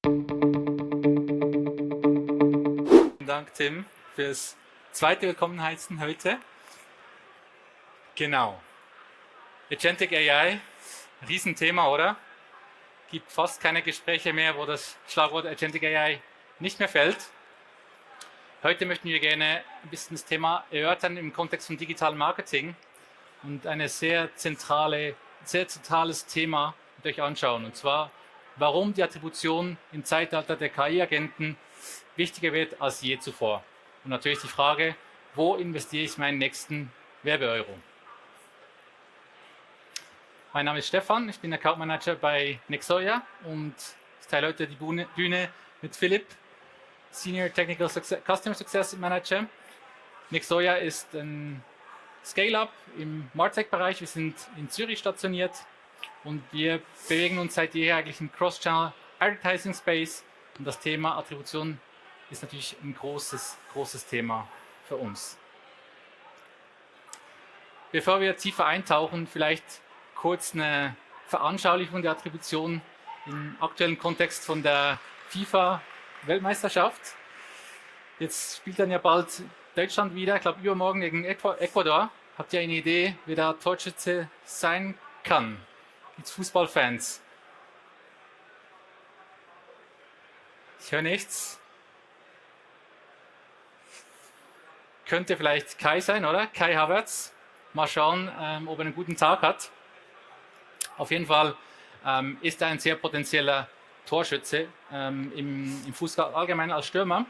Vielen Dank, Tim, fürs zweite Willkommenheißen heute. Genau. Agentic AI, Riesenthema, oder? Gibt fast keine Gespräche mehr, wo das Schlagwort Agentic AI nicht mehr fällt. Heute möchten wir gerne ein bisschen das Thema erörtern im Kontext von digitalem Marketing und ein sehr zentrales Thema mit euch anschauen. Und zwar, warum die Attribution im Zeitalter der KI-Agenten wichtiger wird als je zuvor. Und natürlich die Frage, wo investiere ich meinen nächsten Werbeeuro? Mein Name ist Stefan, ich bin Account Manager bei Nexoya und ich teile heute die Bühne mit Philipp, Senior Technical Customer Success Manager. Nexoya ist ein Scale-Up im MarTech-Bereich. Wir sind in Zürich stationiert und wir bewegen uns seit jeher eigentlich im Cross-Channel Advertising Space und das Thema Attribution ist natürlich ein großes Thema für uns. Bevor wir tiefer eintauchen, vielleicht kurz eine Veranschaulichung der Attribution im aktuellen Kontext von der FIFA-Weltmeisterschaft. Jetzt spielt dann ja bald Deutschland wieder, ich glaube übermorgen gegen Ecuador. Habt ihr eine Idee, wer da Torschütze sein kann? Gibt es Fußballfans? Ich höre nichts. Könnte vielleicht Kai sein, oder? Kai Havertz. Mal schauen, ob er einen guten Tag hat. Auf jeden Fall ist er ein sehr potenzieller Torschütze im Fußball allgemein als Stürmer.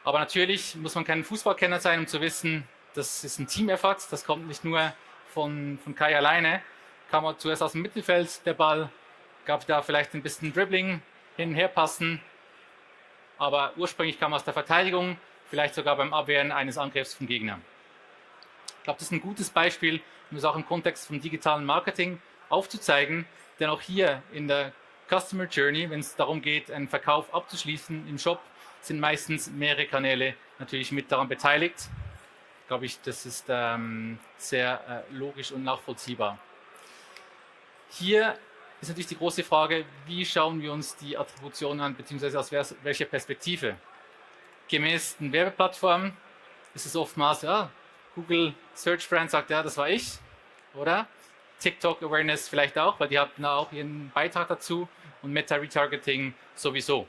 Aber natürlich muss man kein Fußballkenner sein, um zu wissen, das ist ein Team-Effort. Das kommt nicht nur von Kai alleine. Kam er zuerst aus dem Mittelfeld, der Ball, gab da vielleicht ein bisschen Dribbling, hin und her passen. Aber ursprünglich kam er aus der Verteidigung, vielleicht sogar beim Abwehren eines Angriffs vom Gegner. Ich glaube, das ist ein gutes Beispiel, um es auch im Kontext von digitalem Marketing aufzuzeigen. Denn auch hier in der Customer Journey, wenn es darum geht, einen Verkauf abzuschließen im Shop, sind meistens mehrere Kanäle natürlich mit daran beteiligt. Glaube ich, das ist sehr logisch und nachvollziehbar. Hier ist natürlich die große Frage, wie schauen wir uns die Attribution an, beziehungsweise aus welcher Perspektive? Gemäß den Werbeplattformen ist es oftmals, ja, Google Search Brand sagt, ja, das war ich, oder? TikTok Awareness vielleicht auch, weil die hatten auch ihren Beitrag dazu und Meta Retargeting sowieso.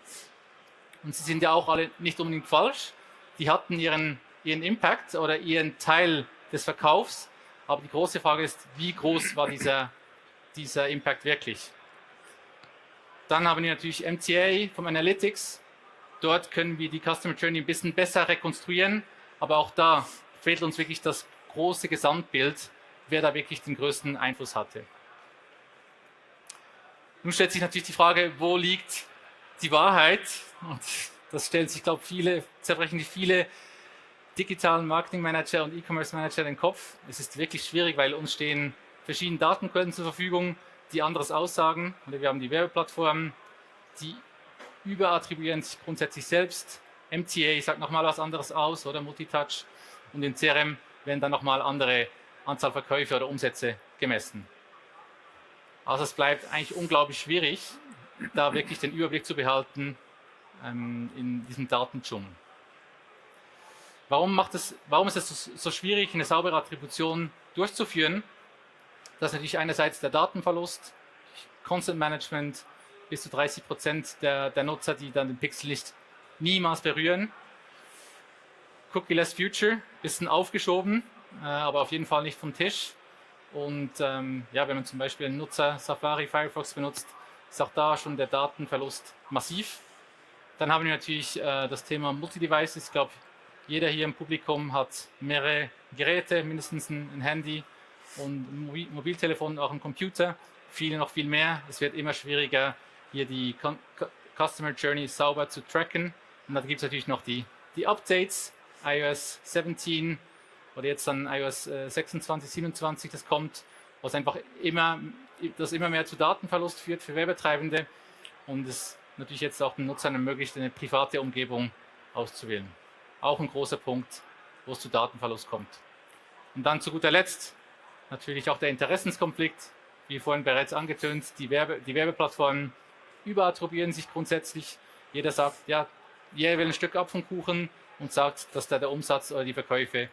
Und sie sind ja auch alle nicht unbedingt falsch. Die hatten ihren Impact oder ihren Teil des Verkaufs. Aber die große Frage ist, wie groß war dieser Impact wirklich? Dann haben wir natürlich MTA vom Analytics. Dort können wir die Customer Journey ein bisschen besser rekonstruieren. Aber auch da fehlt uns wirklich das große Gesamtbild, wer da wirklich den größten Einfluss hatte. Nun stellt sich natürlich die Frage, wo liegt die Wahrheit? Und das stellen sich, glaube ich, zerbrechen viele digitalen Marketing-Manager und E-Commerce-Manager den Kopf. Es ist wirklich schwierig, weil uns stehen verschiedene Datenquellen zur Verfügung, die anderes aussagen. Wir haben die Werbeplattformen, die überattribuieren sich grundsätzlich selbst. MTA sagt nochmal was anderes aus, oder Multitouch. Und in CRM werden dann nochmal andere Anzahl Verkäufe oder Umsätze gemessen. Also es bleibt eigentlich unglaublich schwierig, da wirklich den Überblick zu behalten in diesem Datendschungel. Warum ist es so schwierig, eine saubere Attribution durchzuführen? Das ist natürlich einerseits der Datenverlust, Content Management, bis zu 30% der Nutzer, die dann den Pixel nicht niemals berühren. Cookie-less Future, bisschen aufgeschoben, aber auf jeden Fall nicht vom Tisch. Und ja, wenn man zum Beispiel einen Nutzer Safari, Firefox benutzt, ist auch da schon der Datenverlust massiv. Dann haben wir natürlich das Thema Multi-Devices. Ich glaube, jeder hier im Publikum hat mehrere Geräte, mindestens ein Handy und ein Mobiltelefon, auch ein Computer. Viele noch viel mehr. Es wird immer schwieriger, hier die Customer Journey sauber zu tracken. Und dann gibt es natürlich noch die Updates, iOS 17 oder jetzt dann iOS 26, 27, das kommt, was einfach immer mehr zu Datenverlust führt für Werbetreibende und es natürlich jetzt auch den Nutzern ermöglicht, eine private Umgebung auszuwählen. Auch ein großer Punkt, wo es zu Datenverlust kommt. Und dann zu guter Letzt natürlich auch der Interessenskonflikt, wie vorhin bereits angetönt, die Werbeplattformen überattribuieren sich grundsätzlich. Jeder sagt, ja, jeder will ein Stück ab vom Kuchen und sagt, dass da der Umsatz oder die Verkäufe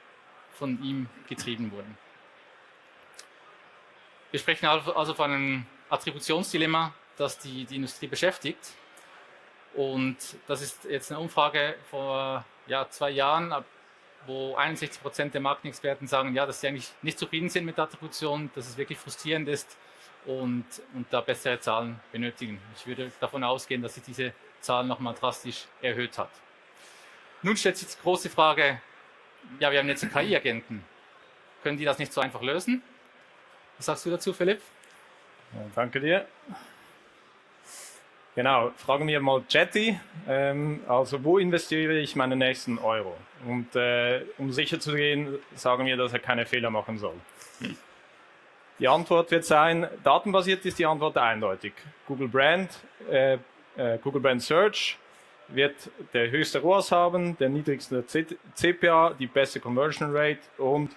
von ihm getrieben wurden. Wir sprechen also von einem Attributionsdilemma, das die Industrie beschäftigt. Und das ist jetzt eine Umfrage vor 2 Jahren, wo 61% der Marketing-Experten sagen, ja, dass sie eigentlich nicht zufrieden sind mit der Attribution, dass es wirklich frustrierend ist und da bessere Zahlen benötigen. Ich würde davon ausgehen, dass sich diese Zahl nochmal drastisch erhöht hat. Nun stellt sich die große Frage, ja, wir haben jetzt KI-Agenten. Können die das nicht so einfach lösen? Was sagst du dazu, Philipp? Ja, danke dir. Genau, fragen wir mal Chatty, also wo investiere ich meine nächsten Euro? Und um sicher zu gehen, sagen wir, dass er keine Fehler machen soll. Die Antwort wird sein, datenbasiert ist die Antwort eindeutig. Google Brand Search wird der höchste ROAS haben, der niedrigste CPA, die beste Conversion Rate und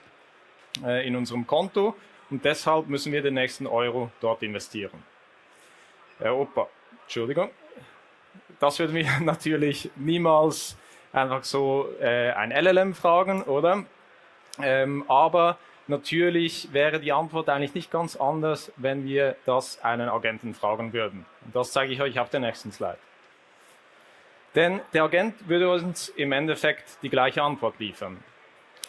in unserem Konto. Und deshalb müssen wir den nächsten Euro dort investieren. Entschuldigung. Das würden wir natürlich niemals einfach so ein LLM fragen, oder? Aber natürlich wäre die Antwort eigentlich nicht ganz anders, wenn wir das einen Agenten fragen würden. Und das zeige ich euch auf der nächsten Slide. Denn der Agent würde uns im Endeffekt die gleiche Antwort liefern.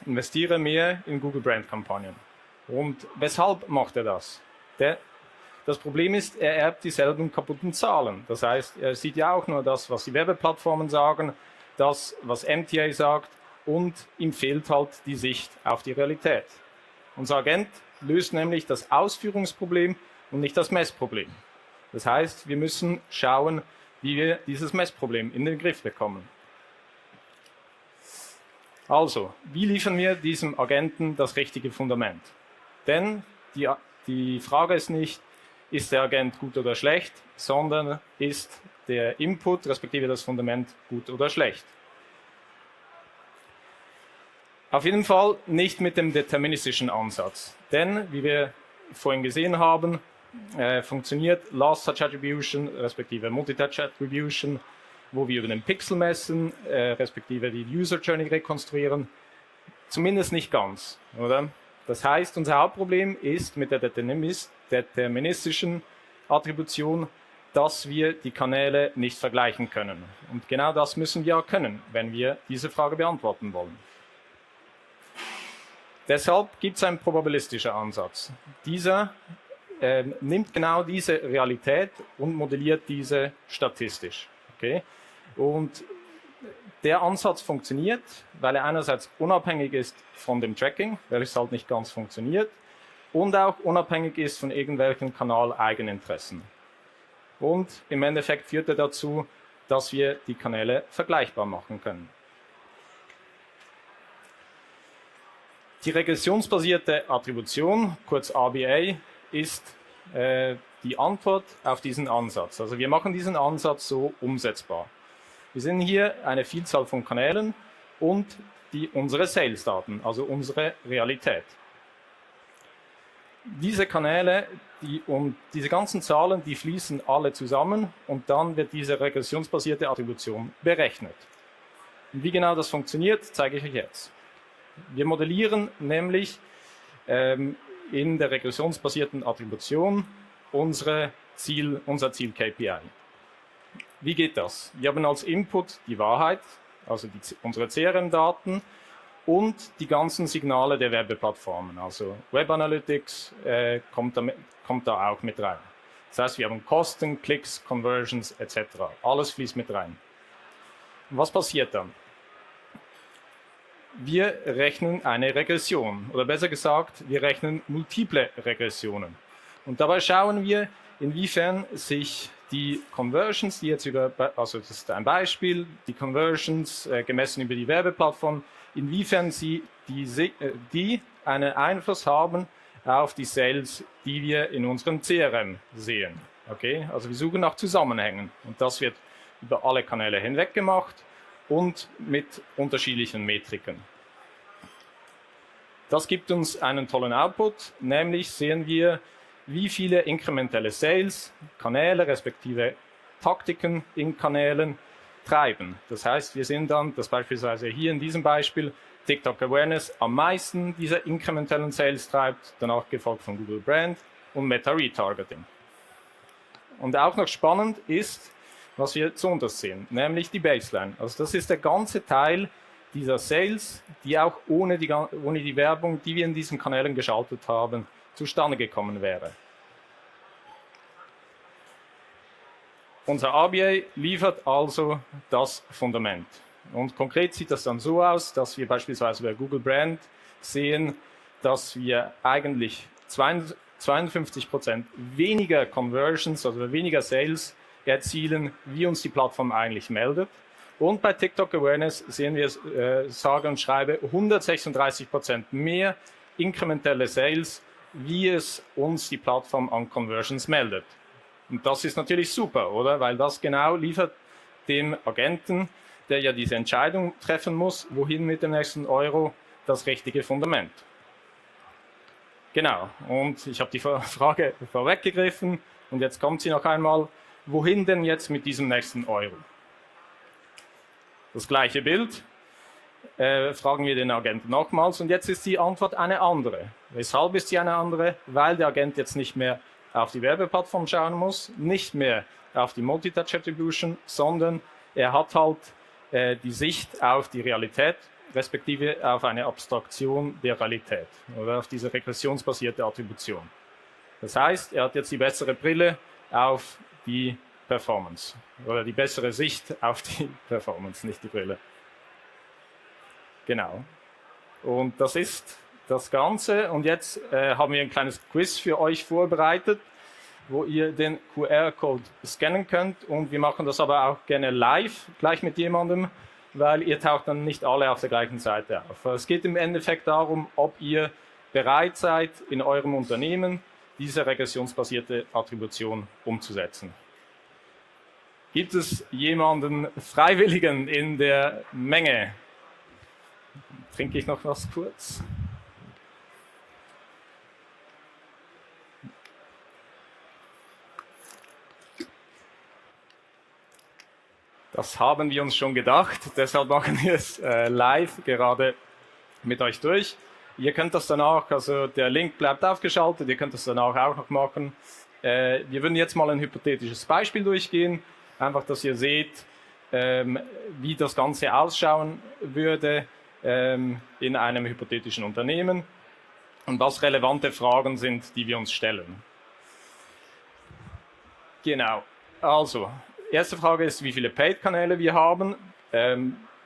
Investiere mehr in Google Brand Kampagnen. Und weshalb macht er das? Das Problem ist, er erbt dieselben kaputten Zahlen. Das heißt, er sieht ja auch nur das, was die Werbeplattformen sagen, das, was MTA sagt, und ihm fehlt halt die Sicht auf die Realität. Unser Agent löst nämlich das Ausführungsproblem und nicht das Messproblem. Das heißt, wir müssen schauen, wie wir dieses Messproblem in den Griff bekommen. Also, wie liefern wir diesem Agenten das richtige Fundament? Denn die Frage ist nicht, ist der Agent gut oder schlecht, sondern ist der Input, respektive das Fundament, gut oder schlecht. Auf jeden Fall nicht mit dem deterministischen Ansatz. Denn, wie wir vorhin gesehen haben, funktioniert Last Touch Attribution, respektive Multi-Touch Attribution, wo wir über den Pixel messen, respektive die User Journey rekonstruieren, zumindest nicht ganz, oder? Das heißt, unser Hauptproblem ist mit der deterministischen Attribution, dass wir die Kanäle nicht vergleichen können. Und genau das müssen wir können, wenn wir diese Frage beantworten wollen. Deshalb gibt es einen probabilistischen Ansatz. Dieser nimmt genau diese Realität und modelliert diese statistisch. Okay? Und der Ansatz funktioniert, weil er einerseits unabhängig ist von dem Tracking, weil es halt nicht ganz funktioniert, und auch unabhängig ist von irgendwelchen Kanal-Eigeninteressen. Und im Endeffekt führt er dazu, dass wir die Kanäle vergleichbar machen können. Die regressionsbasierte Attribution, kurz RBA, ist die Antwort auf diesen Ansatz. Also wir machen diesen Ansatz so umsetzbar. Wir sehen hier eine Vielzahl von Kanälen und unsere Sales-Daten, also unsere Realität. Diese Kanäle und diese ganzen Zahlen, die fließen alle zusammen und dann wird diese regressionsbasierte Attribution berechnet. Und wie genau das funktioniert, zeige ich euch jetzt. Wir modellieren nämlich in der regressionsbasierten Attribution unser Ziel-KPI. Wie geht das? Wir haben als Input die Wahrheit, also unsere CRM-Daten und die ganzen Signale der Werbeplattformen, also Web Analytics kommt da auch mit rein. Das heißt, wir haben Kosten, Klicks, Conversions etc. Alles fließt mit rein. Und was passiert dann? Wir rechnen eine Regression, oder besser gesagt, wir rechnen multiple Regressionen. Und dabei schauen wir, inwiefern sich die Conversions, die jetzt also das ist ein Beispiel, die Conversions gemessen über die Werbeplattform, inwiefern sie einen Einfluss haben auf die Sales, die wir in unserem CRM sehen. Okay? Also wir suchen nach Zusammenhängen und das wird über alle Kanäle hinweg gemacht und mit unterschiedlichen Metriken. Das gibt uns einen tollen Output, nämlich sehen wir, wie viele inkrementelle Sales, Kanäle respektive Taktiken in Kanälen treiben. Das heißt, wir sehen dann, dass beispielsweise hier in diesem Beispiel TikTok Awareness am meisten diese inkrementellen Sales treibt, danach gefolgt von Google Brand und Meta Retargeting. Und auch noch spannend ist, was wir zu uns sehen, nämlich die Baseline. Also das ist der ganze Teil dieser Sales, die auch ohne die Werbung, die wir in diesen Kanälen geschaltet haben, zustande gekommen wäre. Unser RBA liefert also das Fundament. Und konkret sieht das dann so aus, dass wir beispielsweise bei Google Brand sehen, dass wir eigentlich 52% weniger Conversions, also weniger Sales erzielen, wie uns die Plattform eigentlich meldet. Und bei TikTok Awareness sehen wir, sage und schreibe, 136% mehr inkrementelle Sales, wie es uns die Plattform an Conversions meldet. Und das ist natürlich super, oder? Weil das genau liefert dem Agenten, der ja diese Entscheidung treffen muss, wohin mit dem nächsten Euro, das richtige Fundament. Genau, und ich habe die Frage vorweggegriffen und jetzt kommt sie noch einmal, wohin denn jetzt mit diesem nächsten Euro? Das gleiche Bild, fragen wir den Agenten nochmals und jetzt ist die Antwort eine andere. Weshalb ist sie eine andere? Weil der Agent jetzt nicht mehr auf die Werbeplattform schauen muss, nicht mehr auf die Multi-Touch Attribution, sondern er hat halt die Sicht auf die Realität, respektive auf eine Abstraktion der Realität oder auf diese regressionsbasierte Attribution. Das heißt, er hat jetzt die bessere Brille auf die Performance oder die bessere Sicht auf die Performance, nicht die Brille. Genau. Und das ist das Ganze. Und jetzt haben wir ein kleines Quiz für euch vorbereitet, wo ihr den QR-Code scannen könnt. Und wir machen das aber auch gerne live, gleich mit jemandem, weil ihr taucht dann nicht alle auf der gleichen Seite auf. Es geht im Endeffekt darum, ob ihr bereit seid, in eurem Unternehmen diese regressionsbasierte Attribution umzusetzen. Gibt es jemanden Freiwilligen in der Menge? Trinke ich noch was kurz? Das haben wir uns schon gedacht, deshalb machen wir es live gerade mit euch durch. Ihr könnt das danach, also der Link bleibt aufgeschaltet, ihr könnt das danach auch noch machen. Wir würden jetzt mal ein hypothetisches Beispiel durchgehen, einfach, dass ihr seht, wie das Ganze ausschauen würde in einem hypothetischen Unternehmen und was relevante Fragen sind, die wir uns stellen. Genau, also erste Frage ist, wie viele Paid-Kanäle wir haben.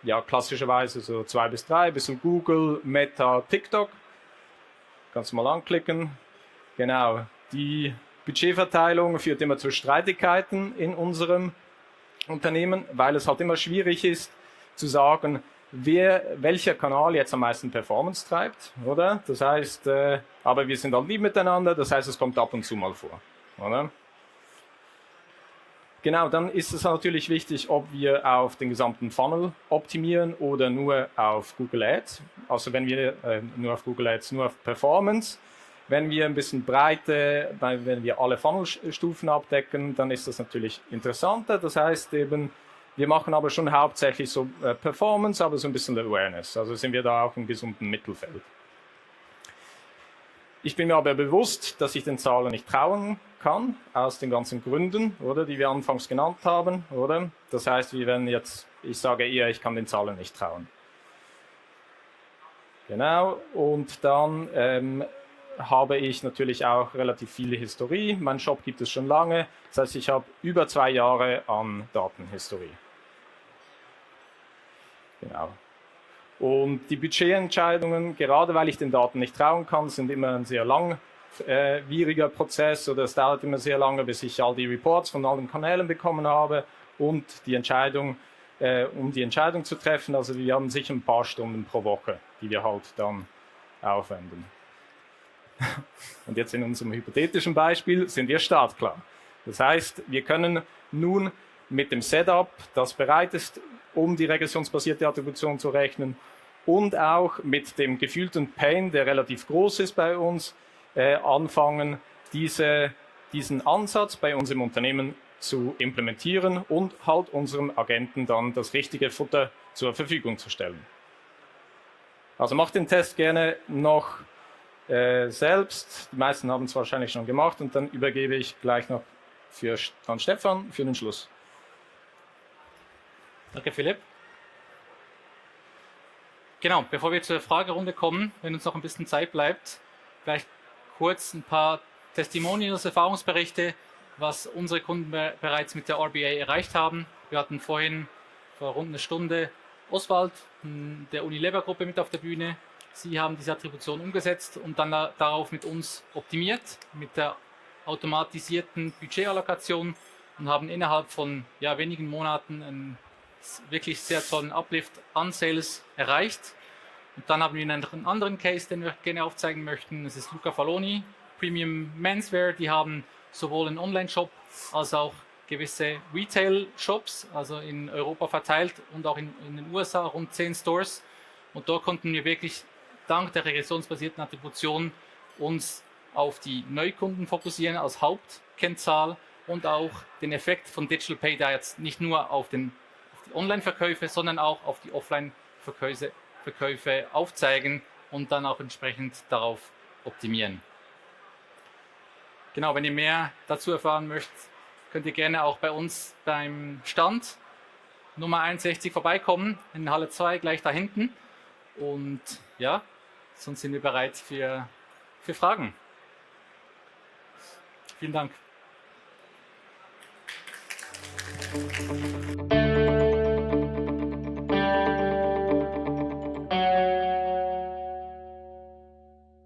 Ja, klassischerweise so 2 bis 3, ein bisschen Google, Meta, TikTok. Kannst du mal anklicken. Genau, die Budgetverteilung führt immer zu Streitigkeiten in unserem Unternehmen, weil es halt immer schwierig ist zu sagen, welcher Kanal jetzt am meisten Performance treibt, oder? Das heißt, aber wir sind halt lieb miteinander, das heißt, es kommt ab und zu mal vor, oder? Genau, dann ist es natürlich wichtig, ob wir auf den gesamten Funnel optimieren oder nur auf Google Ads. Also wenn wir nur auf Google Ads, nur auf Performance. Wenn wir ein bisschen Breite, wenn wir alle Funnelstufen abdecken, dann ist das natürlich interessanter. Das heißt eben, wir machen aber schon hauptsächlich so Performance, aber so ein bisschen Awareness. Also sind wir da auch im gesunden Mittelfeld. Ich bin mir aber bewusst, dass ich den Zahlen nicht trauen kann, aus den ganzen Gründen, oder, die wir anfangs genannt haben, oder? Das heißt, wir werden jetzt, ich sage eher, ich kann den Zahlen nicht trauen. Genau, und dann habe ich natürlich auch relativ viele Historie. Mein Shop gibt es schon lange, das heißt, ich habe über 2 Jahre an Datenhistorie. Genau. Und die Budgetentscheidungen, gerade weil ich den Daten nicht trauen kann, sind immer ein sehr langwieriger Prozess oder es dauert immer sehr lange, bis ich all die Reports von allen Kanälen bekommen habe und die Entscheidung, um die Entscheidung zu treffen. Also wir haben sicher ein paar Stunden pro Woche, die wir halt dann aufwenden. Und jetzt in unserem hypothetischen Beispiel sind wir startklar. Das heißt, wir können nun mit dem Setup, das bereit ist, um die regressionsbasierte Attribution zu rechnen und auch mit dem gefühlten Pain, der relativ groß ist bei uns, anfangen, diesen Ansatz bei uns im Unternehmen zu implementieren und halt unserem Agenten dann das richtige Futter zur Verfügung zu stellen. Also macht den Test gerne noch selbst. Die meisten haben es wahrscheinlich schon gemacht und dann übergebe ich gleich noch an Stefan für den Schluss. Danke, Philipp. Genau, bevor wir zur Fragerunde kommen, wenn uns noch ein bisschen Zeit bleibt, vielleicht kurz ein paar Testimonials, Erfahrungsberichte, was unsere Kunden bereits mit der RBA erreicht haben. Wir hatten vorhin vor rund einer Stunde Oswald der Unilever-Gruppe mit auf der Bühne. Sie haben diese Attribution umgesetzt und dann darauf mit uns optimiert, mit der automatisierten Budgetallokation und haben innerhalb von wenigen Monaten einen wirklich sehr tollen Uplift an Sales erreicht. Und dann haben wir einen anderen Case, den wir gerne aufzeigen möchten. Das ist Luca Faloni, Premium Menswear. Die haben sowohl einen Online-Shop als auch gewisse Retail-Shops, also in Europa verteilt und auch in den USA rund 10 Stores. Und dort konnten wir wirklich dank der regressionsbasierten Attribution uns auf die Neukunden fokussieren als Hauptkennzahl und auch den Effekt von Digital Pay da jetzt nicht nur auf die Online-Verkäufe, sondern auch auf die Offline-Verkäufe aufzeigen und dann auch entsprechend darauf optimieren. Genau, wenn ihr mehr dazu erfahren möchtet, könnt ihr gerne auch bei uns beim Stand Nummer 61 vorbeikommen, in Halle 2, gleich da hinten. Und ja, sonst sind wir bereit für Fragen. Vielen Dank.